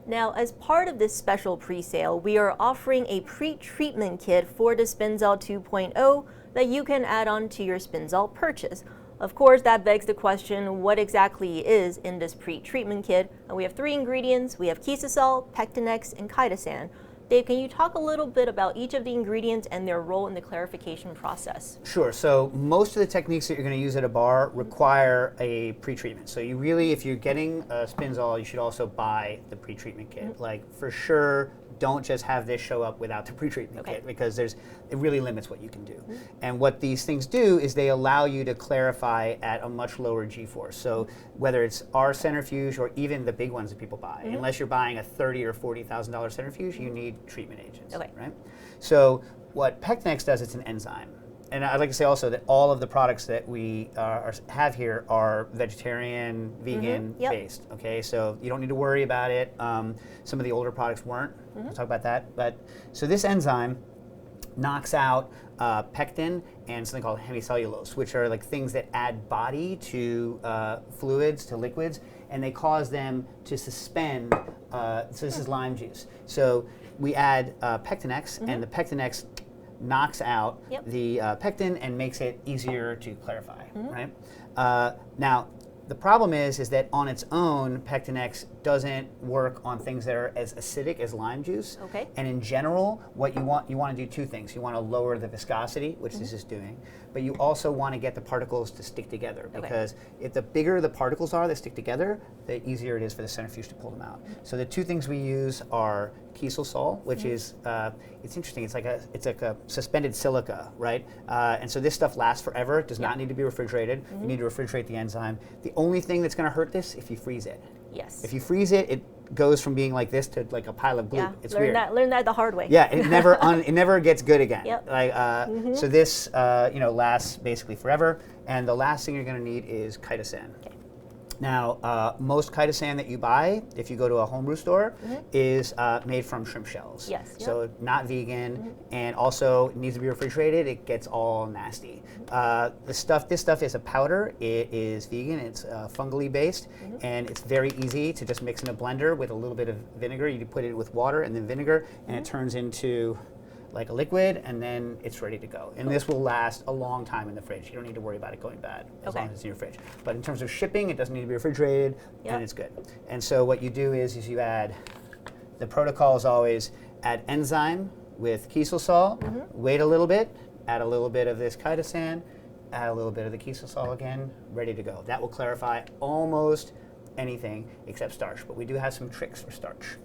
Now, as part of this special pre-sale, we are offering a pre-treatment kit for the Spinzall 2.0 that you can add on to your Spinzall purchase. Of course, that begs the question, what exactly is in this pre-treatment kit? And we have 3 ingredients. We have Kisosol, Pectinex, and chitosan. Dave, can you talk a little bit about each of the ingredients and their role in the clarification process? Sure. So most of the techniques that you're going to use at a bar require a pre-treatment. So you really, if you're getting a Spinzall, you should also buy the pre-treatment kit. Like, for sure, don't just have this show up without the pre-treatment kit, because it really limits what you can do. And what these things do is they allow you to clarify at a much lower G-force. So whether it's our centrifuge or even the big ones that people buy, unless you're buying a $30,000 or $40,000 centrifuge, you need treatment agents, right? So what Pectinex does, it's an enzyme. And I'd like to say also that all of the products that we have here are vegetarian, vegan based. Okay, so you don't need to worry about it. Some of the older products weren't. We'll talk about that. But so this enzyme knocks out pectin and something called hemicellulose, which are like things that add body to fluids, to liquids, and they cause them to suspend. So this is lime juice. So we add Pectinex, and the Pectinex knocks out the pectin and makes it easier to clarify, right? Now, the problem is that on its own, Pectinex doesn't work on things that are as acidic as lime juice. And in general, what you want to do 2 things. You want to lower the viscosity, which this is doing, but you also want to get the particles to stick together, because if the bigger the particles are that stick together, the easier it is for the centrifuge to pull them out. So the 2 things we use are Kisosol, which is it's interesting. It's like a suspended silica, right? And so this stuff lasts forever. It does not need to be refrigerated. You need to refrigerate the enzyme. The only thing that's going to hurt this if you freeze it. If you freeze it, it goes from being like this to like a pile of glue. It's weird. Learn that the hard way. Yeah, it never gets good again. Like so this lasts basically forever. And the last thing you're going to need is chitosan. Now, most chitosan that you buy, if you go to a homebrew store, is made from shrimp shells. So not vegan, and also it needs to be refrigerated. It gets all nasty. This stuff is a powder. It is vegan. It's fungally based, and it's very easy to just mix in a blender with a little bit of vinegar. You put it with water and then vinegar, and it turns into like a liquid, and then it's ready to go. And this will last a long time in the fridge. You don't need to worry about it going bad as long as it's in your fridge. But in terms of shipping, it doesn't need to be refrigerated, and it's good. And so what you do is you add, the protocol is always add enzyme with Kisosol, wait a little bit, add a little bit of this chitosan, add a little bit of the Kisosol again, ready to go. That will clarify almost anything except starch, but we do have some tricks for starch.